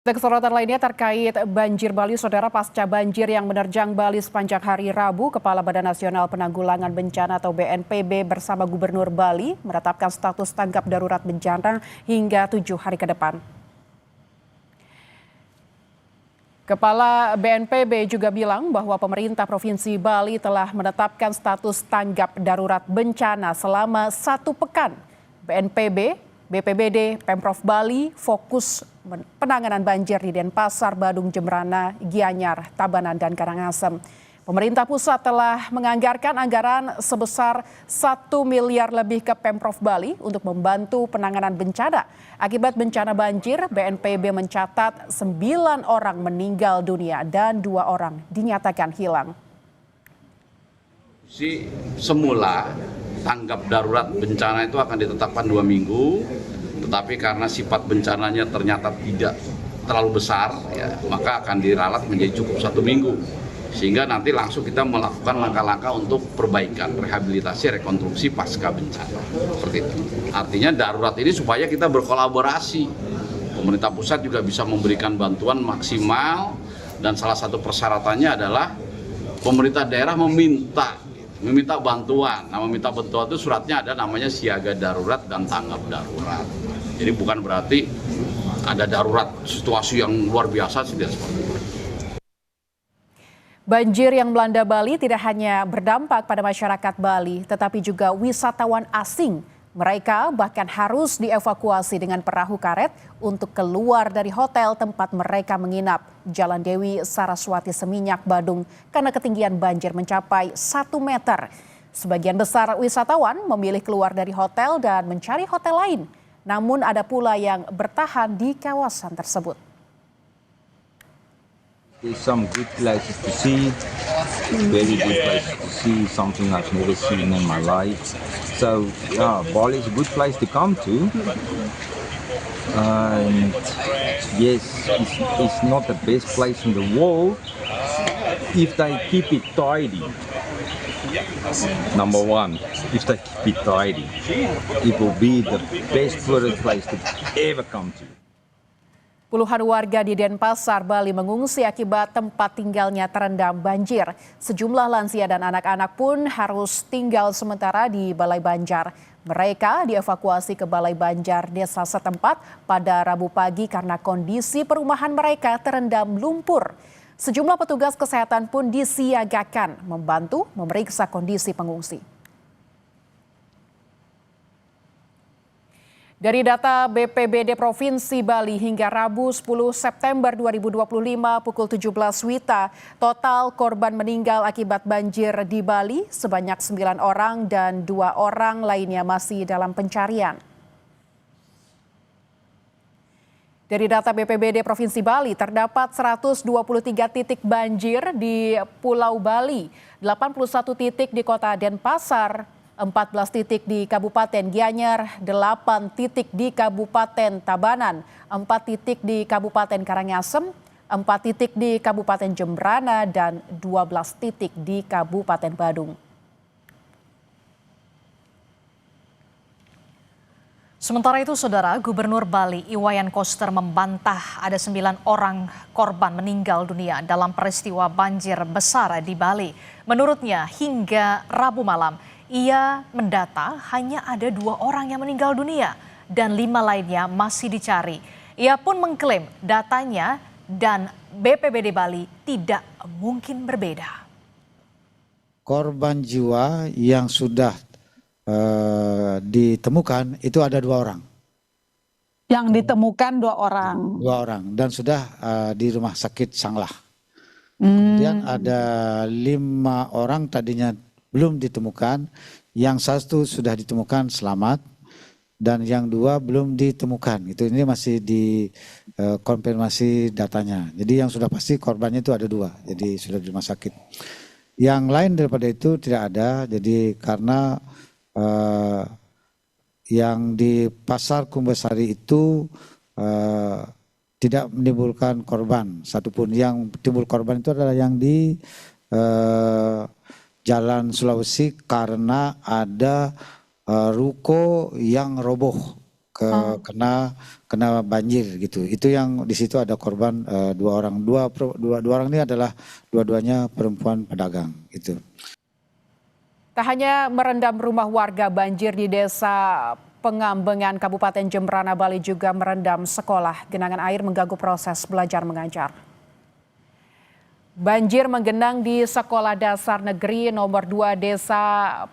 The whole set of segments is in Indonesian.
Kita ke sorotan lainnya terkait banjir Bali, saudara. Pasca banjir yang menerjang Bali sepanjang hari Rabu, Kepala Badan Nasional Penanggulangan Bencana atau BNPB bersama Gubernur Bali menetapkan status tanggap darurat bencana hingga 7 hari ke depan. Kepala BNPB juga bilang bahwa pemerintah Provinsi Bali telah menetapkan status tanggap darurat bencana selama 1 pekan. BNPB, BPBD, Pemprov Bali fokus penanganan banjir di Denpasar, Badung, Jembrana, Gianyar, Tabanan, dan Karangasem. Pemerintah pusat telah menganggarkan anggaran sebesar 1 miliar lebih ke Pemprov Bali untuk membantu penanganan bencana. Akibat bencana banjir, BNPB mencatat 9 orang meninggal dunia dan 2 orang dinyatakan hilang. Semula tanggap darurat bencana itu akan ditetapkan 2 minggu, tetapi karena sifat bencananya ternyata tidak terlalu besar, ya, maka akan diralat menjadi cukup 1 minggu. Sehingga nanti langsung kita melakukan langkah-langkah untuk perbaikan, rehabilitasi, rekonstruksi pasca bencana. Seperti itu. Artinya darurat ini supaya kita berkolaborasi. Pemerintah pusat juga bisa memberikan bantuan maksimal, dan salah satu persyaratannya adalah pemerintah daerah meminta bantuan. Nah, meminta bantuan itu suratnya ada, namanya siaga darurat dan tanggap darurat. Jadi bukan berarti ada darurat situasi yang luar biasa, tidak seperti itu. Banjir yang melanda Bali tidak hanya berdampak pada masyarakat Bali, tetapi juga wisatawan asing. Mereka bahkan harus dievakuasi dengan perahu karet untuk keluar dari hotel tempat mereka menginap, Jalan Dewi Saraswati Seminyak, Badung, karena ketinggian banjir mencapai 1 meter. Sebagian besar wisatawan memilih keluar dari hotel dan mencari hotel lain. Namun ada pula yang bertahan di kawasan tersebut. There's some good places to see, very good places to see, something I've never seen in my life. So, yeah, Bali is a good place to come to. And yes, it's not the best place in the world if they keep it tidy. Number one, if they keep it tidy, it will be the best tourist place to ever come to. Puluhan warga di Denpasar, Bali mengungsi akibat tempat tinggalnya terendam banjir. Sejumlah lansia dan anak-anak pun harus tinggal sementara di Balai Banjar. Mereka dievakuasi ke Balai Banjar desa setempat pada Rabu pagi karena kondisi perumahan mereka terendam lumpur. Sejumlah petugas kesehatan pun disiagakan membantu memeriksa kondisi pengungsi. Dari data BPBD Provinsi Bali hingga Rabu 10 September 2025 pukul 17 WITA, total korban meninggal akibat banjir di Bali sebanyak 9 orang dan 2 orang lainnya masih dalam pencarian. Dari data BPBD Provinsi Bali, terdapat 123 titik banjir di Pulau Bali, 81 titik di Kota Denpasar, 14 titik di Kabupaten Gianyar, 8 titik di Kabupaten Tabanan, 4 titik di Kabupaten Karangasem, 4 titik di Kabupaten Jembrana, dan 12 titik di Kabupaten Badung. Sementara itu, saudara, Gubernur Bali Iwayan Koster membantah ada 9 orang korban meninggal dunia dalam peristiwa banjir besar di Bali. Menurutnya, hingga Rabu malam, ia mendata hanya ada 2 orang yang meninggal dunia dan 5 lainnya masih dicari. Ia pun mengklaim datanya dan BPBD Bali tidak mungkin berbeda. Korban jiwa yang sudah ditemukan itu ada 2 orang. Yang ditemukan 2 orang. 2 orang dan sudah di rumah sakit Sanglah. Kemudian ada 5 orang tadinya belum ditemukan, yang 1 sudah ditemukan selamat dan yang 2 belum ditemukan. Ini masih dikonfirmasi datanya. Jadi yang sudah pasti korbannya itu ada 2, jadi sudah di rumah sakit. Yang lain daripada itu tidak ada, jadi karena yang di Pasar Kumbasari itu tidak menimbulkan korban satupun. Yang timbul korban itu adalah yang di Jalan Sulawesi karena ada ruko yang roboh kena banjir gitu. Itu yang di situ ada korban 2 orang. Dua orang ini adalah dua-duanya perempuan pedagang gitu. Tak hanya merendam rumah warga, banjir di Desa Pengambengan Kabupaten Jemberana, Bali juga merendam sekolah. Genangan air mengganggu proses belajar mengajar. Banjir menggenang di Sekolah Dasar Negeri nomor 2 Desa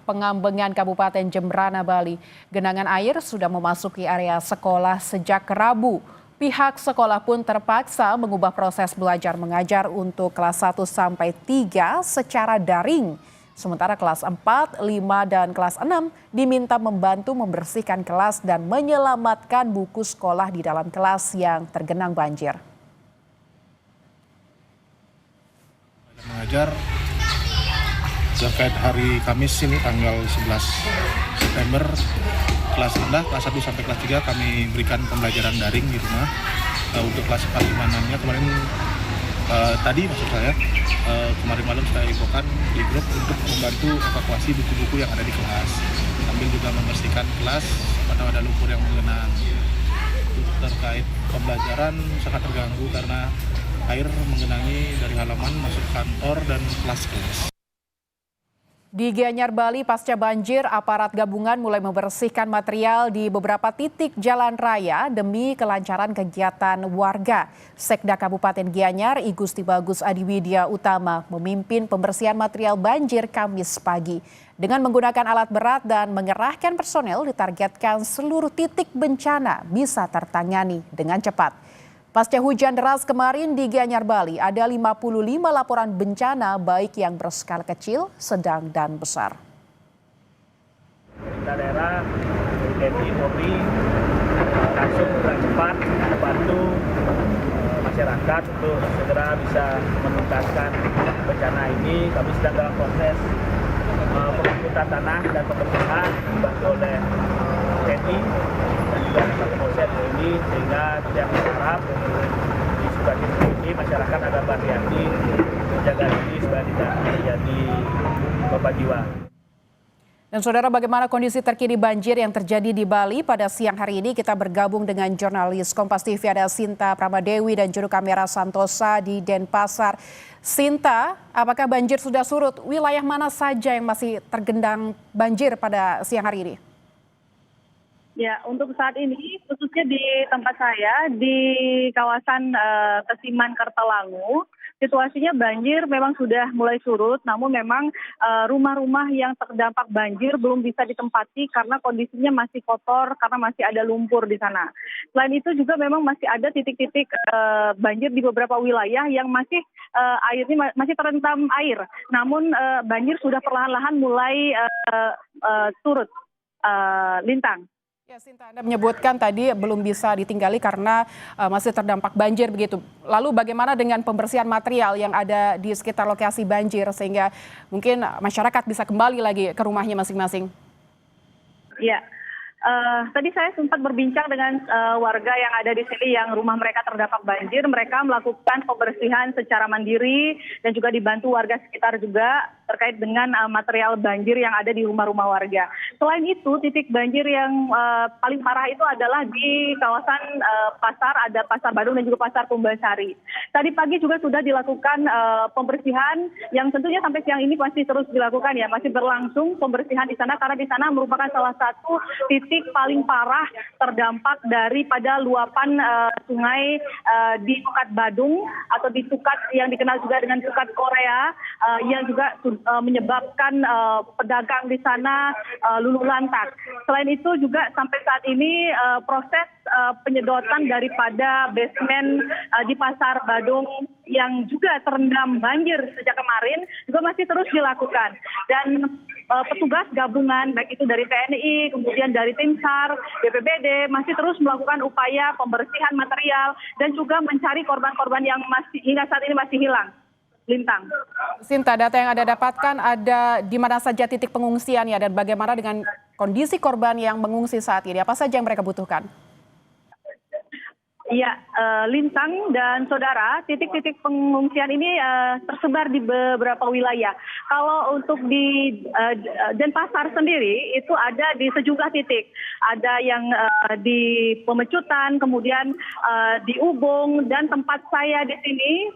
Pengambengan Kabupaten Jemberana, Bali. Genangan air sudah memasuki area sekolah sejak Rabu. Pihak sekolah pun terpaksa mengubah proses belajar mengajar untuk kelas 1 sampai 3 secara daring. Sementara kelas 4, 5, dan kelas 6 diminta membantu membersihkan kelas dan menyelamatkan buku sekolah di dalam kelas yang tergenang banjir. Mengajar terkait hari Kamis ini tanggal 11 September kelas rendah kelas 1 sampai kelas 3 kami berikan pembelajaran daring di rumah. Untuk kelas 4, 5, 6-nya kemarin tadi maksud saya kemarin malam saya infokan di grup untuk membantu evakuasi buku-buku yang ada di kelas sambil juga membersihkan kelas pada ada lumpur yang menggenang. Terkait pembelajaran sangat terganggu karena air menggenangi dari halaman masuk kantor dan kelas-kelas. Di Gianyar, Bali, pasca banjir, aparat gabungan mulai membersihkan material di beberapa titik jalan raya demi kelancaran kegiatan warga. Sekda Kabupaten Gianyar, I Gusti Bagus Adiwidya Utama, memimpin pembersihan material banjir Kamis pagi. Dengan menggunakan alat berat dan mengerahkan personel, ditargetkan seluruh titik bencana bisa tertangani dengan cepat. Pasca hujan deras kemarin di Gianyar, Bali, ada 55 laporan bencana baik yang berskala kecil, sedang, dan besar. Pemerintah daerah, TNI, Polri, langsung dengan cepat membantu masyarakat untuk segera bisa menuntaskan bencana ini. Kami sedang dalam proses pengangkutan tanah dan pembersihan dibantu oleh TNI dan juga Kapolsek ini, sehingga saya berharap di sebagian ini masyarakat agar berhati-hati menjaga diri supaya tidak terjadi korban jiwa. Dan saudara, bagaimana kondisi terkini banjir yang terjadi di Bali pada siang hari ini? Kita bergabung dengan jurnalis Kompas TV, ada Sinta Pramadewi, dan juru kamera Santosa di Denpasar. Sinta, apakah banjir sudah surut? Wilayah mana saja yang masih tergendang banjir pada siang hari ini? Ya, untuk saat ini khususnya di tempat saya di kawasan Kesiman Kertalangu, situasinya banjir memang sudah mulai surut, namun memang rumah-rumah yang terdampak banjir belum bisa ditempati karena kondisinya masih kotor, karena masih ada lumpur di sana. Selain itu juga memang masih ada titik-titik banjir di beberapa wilayah yang masih airnya masih terendam air, namun banjir sudah perlahan-lahan mulai surut. Lintang. Ya, Sinta, Anda menyebutkan tadi belum bisa ditinggali karena masih terdampak banjir begitu. Lalu bagaimana dengan pembersihan material yang ada di sekitar lokasi banjir sehingga mungkin masyarakat bisa kembali lagi ke rumahnya masing-masing? Ya, tadi saya sempat berbincang dengan warga yang ada di sini yang rumah mereka terdampak banjir. Mereka melakukan pembersihan secara mandiri dan juga dibantu warga sekitar juga terkait dengan material banjir yang ada di rumah-rumah warga. Selain itu, titik banjir yang paling parah itu adalah di kawasan pasar, ada Pasar Badung dan juga Pasar Kumbasari. Tadi pagi juga sudah dilakukan pembersihan yang tentunya sampai siang ini masih terus dilakukan ya, masih berlangsung pembersihan di sana karena di sana merupakan salah satu titik paling parah terdampak daripada luapan sungai di Tukat Badung atau di Tukat yang dikenal juga dengan Tukat Korea yang juga menyebabkan pedagang di sana luluh lantak. Selain itu juga sampai saat ini proses penyedotan daripada basement di Pasar Badung yang juga terendam banjir sejak kemarin juga masih terus dilakukan. Dan petugas gabungan baik itu dari TNI, kemudian dari tim SAR, BPBD masih terus melakukan upaya pembersihan material dan juga mencari korban-korban yang masih hingga saat ini masih hilang. Lintang. Sinta, data yang Anda dapatkan ada di mana saja titik pengungsian ya dan bagaimana dengan kondisi korban yang mengungsi saat ini? Apa saja yang mereka butuhkan? Ya, Lintang dan saudara, titik-titik pengungsian ini tersebar di beberapa wilayah. Kalau untuk di Denpasar sendiri itu ada di sejumlah titik. Ada yang di Pemecutan, kemudian di Ubung, dan tempat saya di sini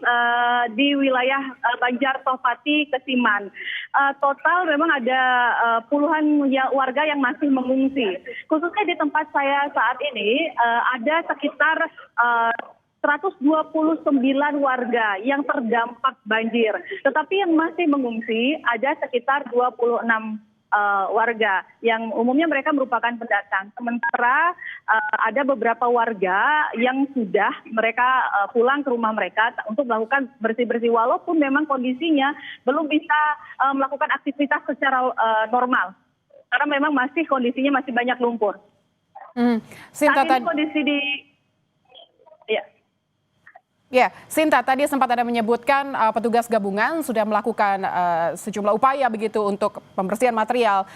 di wilayah Banjar Tohpati, Kesiman. Total memang ada puluhan warga yang masih mengungsi. Khususnya di tempat saya saat ini ada sekitar 129 warga yang terdampak banjir. Tetapi yang masih mengungsi ada sekitar 26 warga yang umumnya mereka merupakan pendatang. Sementara ada beberapa warga yang sudah mereka pulang ke rumah mereka untuk melakukan bersih-bersih walaupun memang kondisinya belum bisa melakukan aktivitas secara normal. Karena memang masih kondisinya masih banyak lumpur. Sinta, Saat ini kondisi di Ya, Sinta, tadi sempat ada menyebutkan petugas gabungan sudah melakukan sejumlah upaya begitu untuk pembersihan material.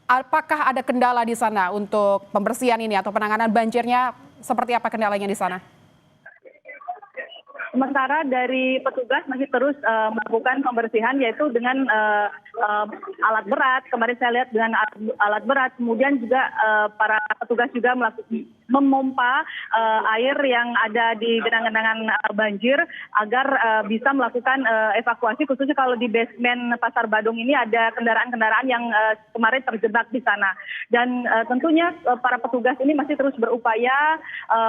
Apakah ada kendala di sana untuk pembersihan ini atau penanganan banjirnya? Seperti apa kendalanya di sana? Sementara dari petugas masih terus melakukan pembersihan yaitu dengan alat berat. Kemarin saya lihat dengan alat berat. Kemudian juga para petugas juga memompa air yang ada di genangan-genangan banjir agar bisa melakukan evakuasi. Khususnya kalau di basement Pasar Badung ini ada kendaraan-kendaraan yang kemarin terjebak di sana. Dan tentunya para petugas ini masih terus berupaya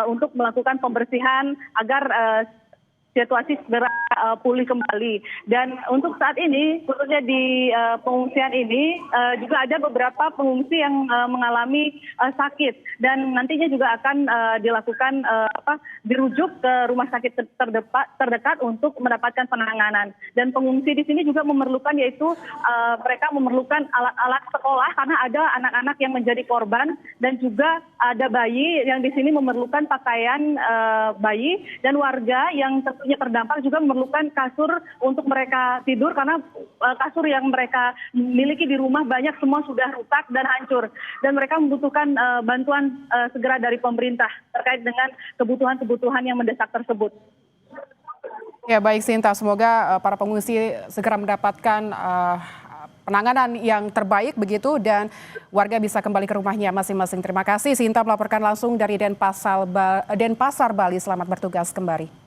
untuk melakukan pembersihan agar situasi segera pulih kembali. Dan untuk saat ini, khususnya di pengungsian ini, juga ada beberapa pengungsi yang mengalami sakit. Dan nantinya juga akan dilakukan dirujuk ke rumah sakit terdekat untuk mendapatkan penanganan. Dan pengungsi di sini juga memerlukan yaitu mereka memerlukan alat-alat sekolah karena ada anak-anak yang menjadi korban dan juga ada bayi yang di sini memerlukan pakaian bayi dan warga yang tentunya terdampak juga memerlukan kasur untuk mereka tidur karena kasur yang mereka miliki di rumah banyak semua sudah rusak dan hancur dan mereka membutuhkan bantuan segera dari pemerintah terkait dengan kebutuhan-kebutuhan yang mendesak tersebut. Ya, baik Sinta, semoga para pengungsi segera mendapatkan penanganan yang terbaik begitu dan warga bisa kembali ke rumahnya masing-masing. Terima kasih Sinta melaporkan langsung dari Denpasar, Bali. Selamat bertugas kembali.